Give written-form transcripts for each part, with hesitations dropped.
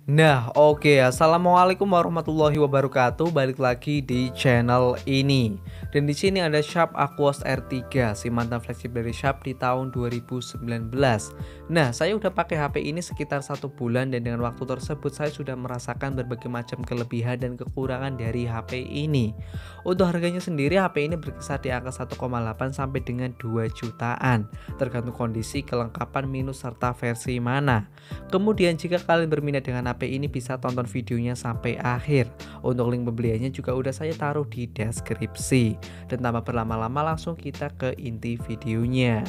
Assalamualaikum warahmatullahi wabarakatuh. Balik lagi di channel ini. Dan di sini ada Sharp Aquos R3, si mantan flagship dari Sharp di tahun 2019. Nah, saya udah pakai HP ini sekitar 1 bulan dan dengan waktu tersebut saya sudah merasakan berbagai macam kelebihan dan kekurangan dari HP ini. Untuk harganya sendiri, HP ini berkisar di angka 1,8 sampai dengan 2 jutaan, tergantung kondisi, kelengkapan, minus serta versi mana. Kemudian jika kalian berminat dengan HP ini bisa tonton videonya sampai akhir. Untuk link pembeliannya juga udah saya taruh di deskripsi. Dan tanpa berlama-lama langsung kita ke inti videonya.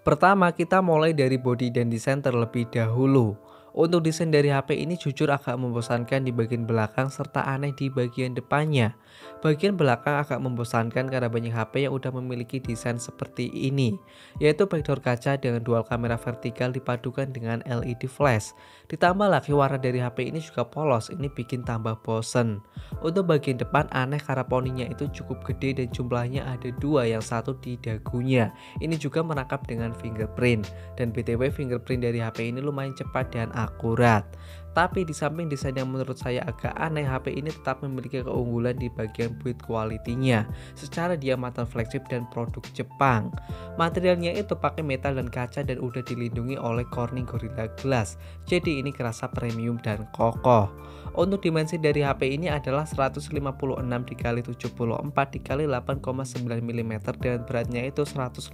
Pertama, kita mulai dari body dan desain terlebih dahulu. Untuk desain dari HP ini jujur agak membosankan di bagian belakang serta aneh di bagian depannya. Bagian belakang agak membosankan karena banyak HP yang udah memiliki desain seperti ini, yaitu backdoor kaca dengan dual kamera vertikal dipadukan dengan LED flash. Ditambah lagi warna dari HP ini juga polos, ini bikin tambah bosen. Untuk bagian depan aneh karena poninya itu cukup gede dan jumlahnya ada 2, yang satu di dagunya. Ini juga merangkap dengan fingerprint, dan BTW fingerprint dari HP ini lumayan cepat dan akurat. Tapi di samping desain yang menurut saya agak aneh, HP ini tetap memiliki keunggulan di bagian build quality-nya. Secara dia mantan flagship dan produk Jepang. Materialnya itu pakai metal dan kaca dan udah dilindungi oleh Corning Gorilla Glass. Jadi ini kerasa premium dan kokoh. Untuk dimensi dari HP ini adalah 156 x 74 x 8,9 mm dan beratnya itu 185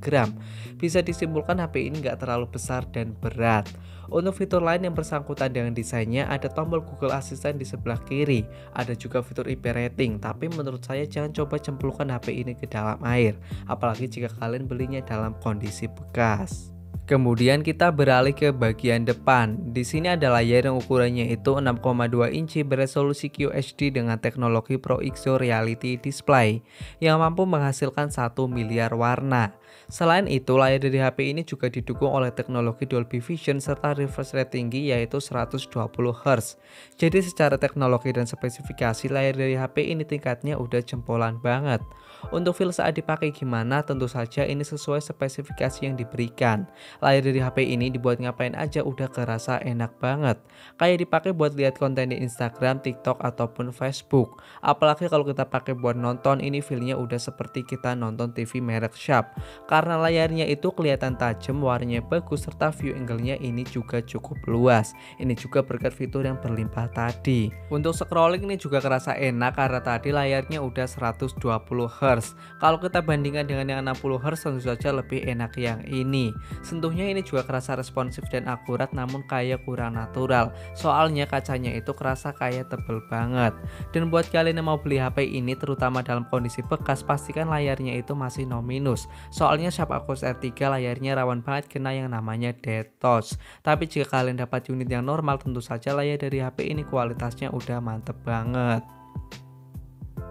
gram. Bisa disimpulkan HP ini nggak terlalu besar dan berat. Untuk fitur lain yang bersangkutan dengan desainnya, ada tombol Google Assistant di sebelah kiri. Ada juga fitur IP rating, tapi menurut saya jangan coba cemplungkan HP ini ke dalam air, apalagi jika kalian belinya dalam kondisi bekas. Kemudian kita beralih ke bagian depan. Di sini ada layar yang ukurannya itu 6,2 inci beresolusi QHD dengan teknologi Pro XO Reality Display yang mampu menghasilkan 1 miliar warna. Selain itu, layar dari HP ini juga didukung oleh teknologi Dolby Vision serta refresh rate tinggi yaitu 120 Hz. Jadi secara teknologi dan spesifikasi layar dari HP ini tingkatnya udah jempolan banget. Untuk feel saat dipakai gimana? Tentu saja ini sesuai spesifikasi yang diberikan. Layar dari HP ini dibuat ngapain aja udah kerasa enak banget. Kayak dipakai buat lihat konten di Instagram, TikTok ataupun Facebook. Apalagi kalau kita pakai buat nonton, ini feelnya udah seperti kita nonton TV merek Sharp. Karena layarnya itu kelihatan tajam, warnanya bagus serta view angle-nya ini juga cukup luas. Ini juga berkat fitur yang berlimpah tadi. Untuk scrolling ini juga kerasa enak karena tadi layarnya udah 120 Hz. Kalau kita bandingkan dengan yang 60 Hz tentu saja lebih enak yang ini. Sentuhnya ini juga kerasa responsif dan akurat namun kayak kurang natural. Soalnya kacanya itu kerasa kayak tebel banget. Dan buat kalian yang mau beli HP ini terutama dalam kondisi bekas, pastikan layarnya itu masih no minus. Soalnya Sharp Aquos R3 layarnya rawan banget kena yang namanya dead touch. Tapi jika kalian dapat unit yang normal, tentu saja layar dari HP ini kualitasnya udah mantep banget.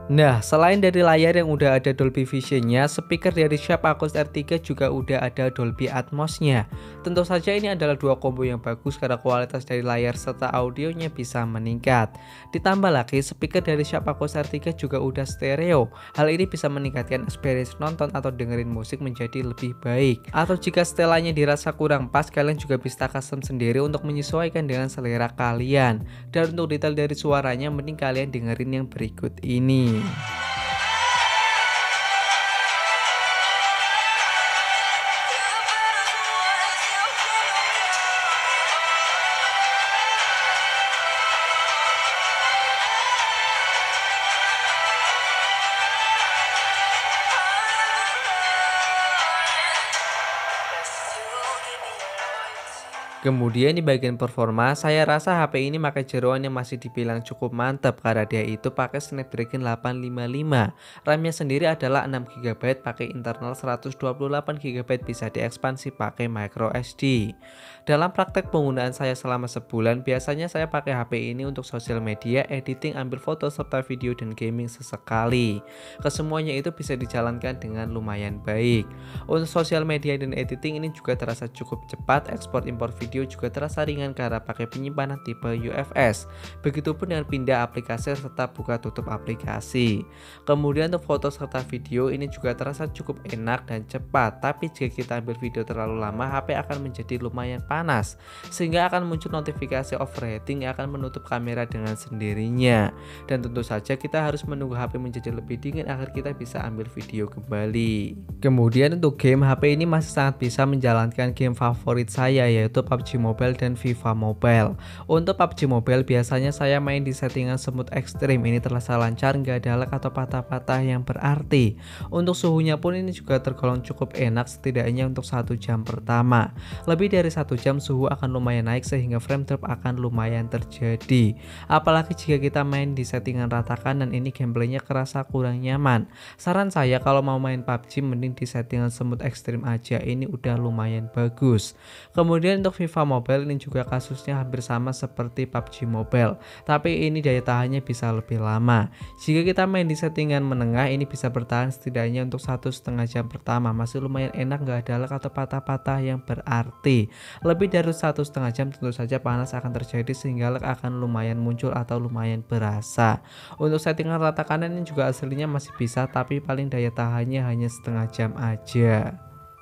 Nah, selain dari layar yang udah ada Dolby Vision-nya, speaker dari Sharp Aquos R3 juga udah ada Dolby Atmos-nya. Tentu saja ini adalah dua combo yang bagus karena kualitas dari layar serta audionya bisa meningkat. Ditambah lagi, speaker dari Sharp Aquos R3 juga udah stereo. Hal ini bisa meningkatkan experience nonton atau dengerin musik menjadi lebih baik. Atau jika setelannya dirasa kurang pas, kalian juga bisa custom sendiri untuk menyesuaikan dengan selera kalian. Dan untuk detail dari suaranya, mending kalian dengerin yang berikut ini. Kemudian di bagian performa, saya rasa HP ini pakai jeroan yang masih dibilang cukup mantap karena dia itu pakai Snapdragon 855. RAM-nya sendiri adalah 6GB, pakai internal 128GB, bisa diekspansi pakai microSD. Dalam praktek penggunaan saya selama sebulan, biasanya saya pakai HP ini untuk sosial media, editing, ambil foto serta video dan gaming sesekali. Kesemuanya itu bisa dijalankan dengan lumayan baik. Untuk sosial media dan editing ini juga terasa cukup cepat, ekspor impor video video juga terasa ringan karena pakai penyimpanan tipe UFS. Begitupun dengan pindah aplikasi serta buka tutup aplikasi. Kemudian untuk foto serta video ini juga terasa cukup enak dan cepat, tapi jika kita ambil video terlalu lama, HP akan menjadi lumayan panas sehingga akan muncul notifikasi overheating yang akan menutup kamera dengan sendirinya. Dan tentu saja kita harus menunggu HP menjadi lebih dingin agar kita bisa ambil video kembali. Kemudian untuk game, HP ini masih sangat bisa menjalankan game favorit saya yaitu PUBG Mobile dan FIFA Mobile. Untuk PUBG Mobile biasanya saya main di settingan smooth ekstrim, ini terasa lancar, nggak ada lag atau patah-patah yang berarti. Untuk suhunya pun ini juga tergolong cukup enak setidaknya untuk 1 jam pertama. Lebih dari 1 jam suhu akan lumayan naik sehingga frame drop akan lumayan terjadi. Apalagi jika kita main di settingan rata kanan, ini gameplaynya kerasa kurang nyaman. Saran saya kalau mau main PUBG mending di settingan smooth ekstrim aja, ini udah lumayan bagus. Kemudian untuk FIFA Mobile ini juga kasusnya hampir sama seperti PUBG Mobile, tapi ini daya tahannya bisa lebih lama. Jika kita main di settingan menengah, ini bisa bertahan setidaknya untuk 1,5 jam pertama, masih lumayan enak, nggak ada lag atau patah-patah yang berarti. Lebih dari 1,5 jam tentu saja panas akan terjadi sehingga lag akan lumayan muncul atau lumayan berasa. Untuk settingan rata kanan ini juga aslinya masih bisa, tapi paling daya tahannya hanya setengah jam aja.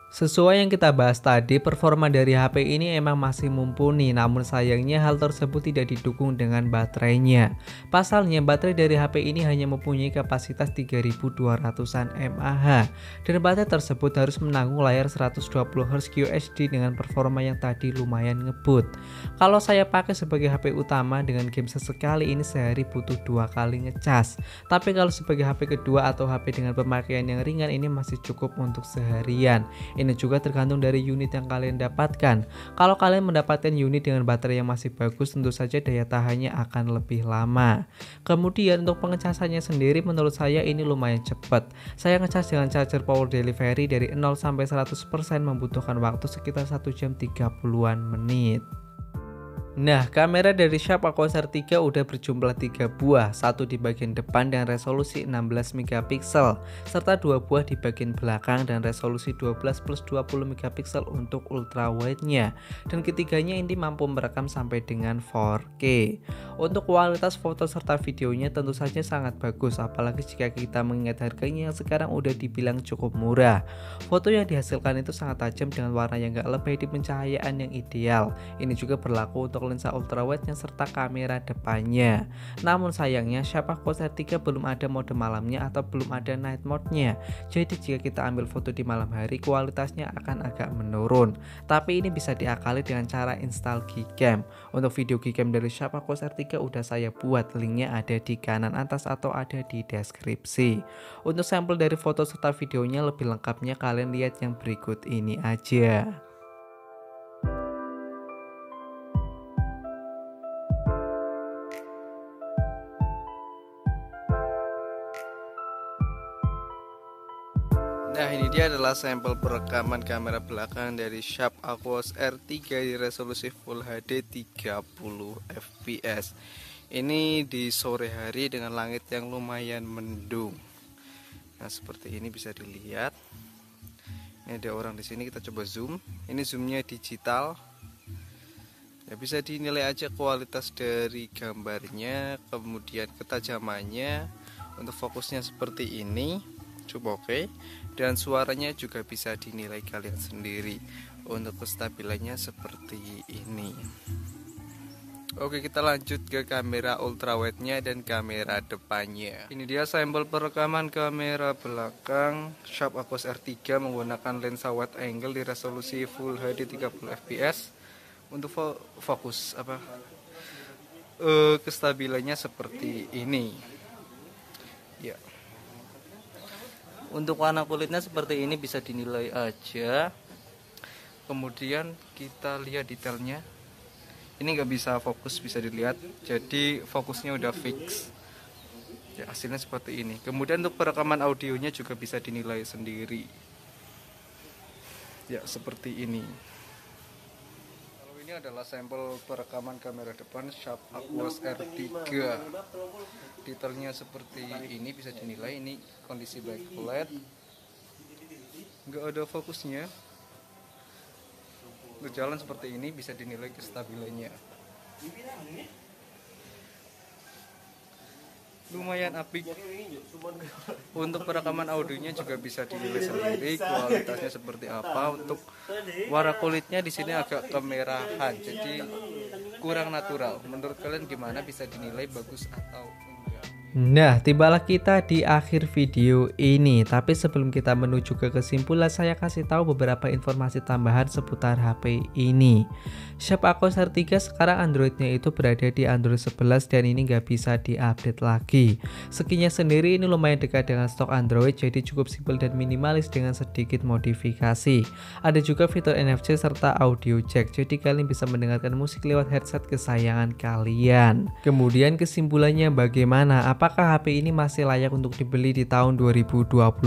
Sesuai yang kita bahas tadi, performa dari HP ini emang masih mumpuni, namun sayangnya hal tersebut tidak didukung dengan baterainya. Pasalnya baterai dari HP ini hanya mempunyai kapasitas 3200-an mAh dan baterai tersebut harus menanggung layar 120Hz QHD dengan performa yang tadi lumayan ngebut. Kalau saya pakai sebagai HP utama dengan game sesekali, ini sehari butuh 2 kali ngecas. Tapi kalau sebagai HP kedua atau HP dengan pemakaian yang ringan, ini masih cukup untuk seharian. Ini juga tergantung dari unit yang kalian dapatkan. Kalau kalian mendapatkan unit dengan baterai yang masih bagus, tentu saja daya tahannya akan lebih lama. Kemudian untuk pengecasannya sendiri menurut saya ini lumayan cepat. Saya ngecas dengan charger power delivery dari 0 sampai 100% membutuhkan waktu sekitar 1 jam 30-an menit. Nah, kamera dari Sharp Aquos R3 udah berjumlah 3 buah, satu di bagian depan dengan resolusi 16 megapiksel, serta 2 buah di bagian belakang dan resolusi 12 plus 20 megapiksel untuk ultrawide-nya. Dan ketiganya ini mampu merekam sampai dengan 4K. Untuk kualitas foto serta videonya tentu saja sangat bagus, apalagi jika kita mengingat harganya yang sekarang udah dibilang cukup murah. Foto yang dihasilkan itu sangat tajam dengan warna yang gak lebay di pencahayaan yang ideal. Ini juga berlaku untuk lensa ultrawide serta kamera depannya. Namun sayangnya Sharp Aquos R3 belum ada mode malamnya atau belum ada night mode-nya. Jadi jika kita ambil foto di malam hari, kualitasnya akan agak menurun. Tapi ini bisa diakali dengan cara install Gcam. Untuk video Gcam dari Sharp Aquos R3 udah saya buat, linknya ada di kanan atas atau ada di deskripsi. Untuk sampel dari foto serta videonya lebih lengkapnya kalian lihat yang berikut ini aja. Nah, ini dia adalah sampel perekaman kamera belakang dari Sharp Aquos R3 di resolusi Full HD 30 fps. Ini di sore hari dengan langit yang lumayan mendung. Nah, seperti ini bisa dilihat. Ini ada orang di sini, kita coba zoom. Ini zoomnya digital. Ya, bisa dinilai aja kualitas dari gambarnya, kemudian ketajamannya. Untuk fokusnya seperti ini, cukup oke. Dan suaranya juga bisa dinilai kalian sendiri. Untuk kestabilannya seperti ini. Oke, kita lanjut ke kamera ultrawide-nya dan kamera depannya. Ini dia sampel perekaman kamera belakang Sharp Aquos R3 menggunakan lensa wide angle di resolusi Full HD 30 fps. Untuk fokus kestabilannya seperti ini. Ya. Untuk warna kulitnya seperti ini, bisa dinilai aja. Kemudian kita lihat detailnya. Ini nggak bisa fokus, bisa dilihat. Jadi fokusnya udah fix. Ya, hasilnya seperti ini. Kemudian untuk perekaman audionya juga bisa dinilai sendiri. Ya, seperti ini. Kalau ini adalah sampel perekaman kamera depan Sharp Aquos R3. Detailnya seperti ini, bisa dinilai. Ini kondisi backlight, nggak ada fokusnya. Untuk jalan seperti ini bisa dinilai kestabilannya. Lumayan apik. Untuk perekaman audionya juga bisa dinilai sendiri kualitasnya seperti apa. Untuk warna kulitnya di sini agak kemerahan, jadi kurang natural. Menurut kalian gimana, bisa dinilai bagus atau enggak? Nah, tibalah kita di akhir video ini. Tapi sebelum kita menuju ke kesimpulan, saya kasih tahu beberapa informasi tambahan seputar HP ini. Sharp Aquos R3 sekarang Androidnya itu berada di Android 11 dan ini nggak bisa diupdate lagi. Skinnya sendiri ini lumayan dekat dengan stok Android, jadi cukup simpel dan minimalis dengan sedikit modifikasi. Ada juga fitur NFC serta audio jack, jadi kalian bisa mendengarkan musik lewat headset kesayangan kalian. Kemudian kesimpulannya bagaimana? Apakah HP ini masih layak untuk dibeli di tahun 2022?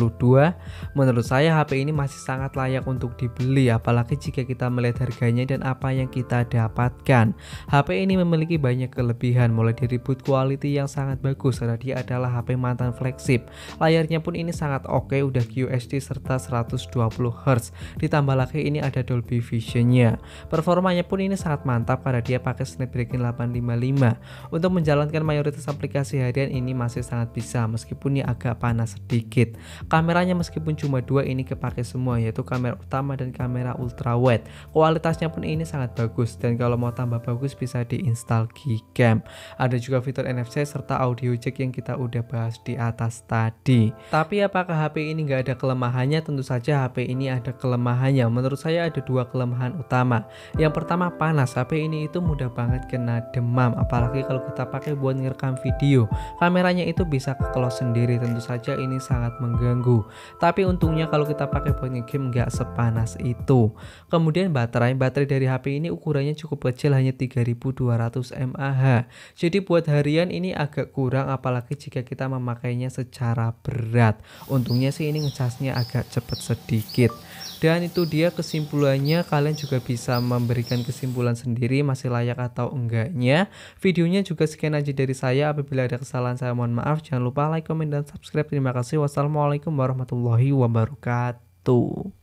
Menurut saya HP ini masih sangat layak untuk dibeli, apalagi jika kita melihat harganya dan apa yang kita dapatkan. HP ini memiliki banyak kelebihan, mulai dari boot quality yang sangat bagus karena dia adalah HP mantan flagship. Layarnya pun ini sangat oke, udah QHD serta 120Hz. Ditambah lagi ini ada Dolby Vision-nya. Performanya pun ini sangat mantap karena dia pakai Snapdragon 855. Untuk menjalankan mayoritas aplikasi harian ini masih sangat bisa, meskipun ini agak panas sedikit. Kameranya meskipun cuma dua, ini kepake semua, yaitu kamera utama dan kamera ultra wide. Kualitasnya pun ini sangat bagus, dan kalau mau tambah bagus bisa diinstal Gcam. Ada juga fitur NFC serta audio jack yang kita udah bahas di atas tadi. Tapi apakah HP ini nggak ada kelemahannya? Tentu saja HP ini ada kelemahannya. Menurut saya ada dua kelemahan utama. Yang pertama, panas. HP ini itu mudah banget kena demam, apalagi kalau kita pakai buat ngerekam video. Kameranya itu bisa ke-close sendiri, tentu saja ini sangat mengganggu. Tapi untungnya kalau kita pakai buat nge-game nggak sepanas itu. Kemudian baterai dari HP ini ukurannya cukup kecil, hanya 3200 mAh. Jadi buat harian ini agak kurang, apalagi jika kita memakainya secara berat. Untungnya sih ini ngecasnya agak cepet sedikit. Dan itu dia kesimpulannya, kalian juga bisa memberikan kesimpulan sendiri masih layak atau enggaknya. Videonya juga sekian aja dari saya, apabila ada kesalahan saya mohon maaf. Jangan lupa like, comment, dan subscribe. Terima kasih. Wassalamualaikum warahmatullahi wabarakatuh.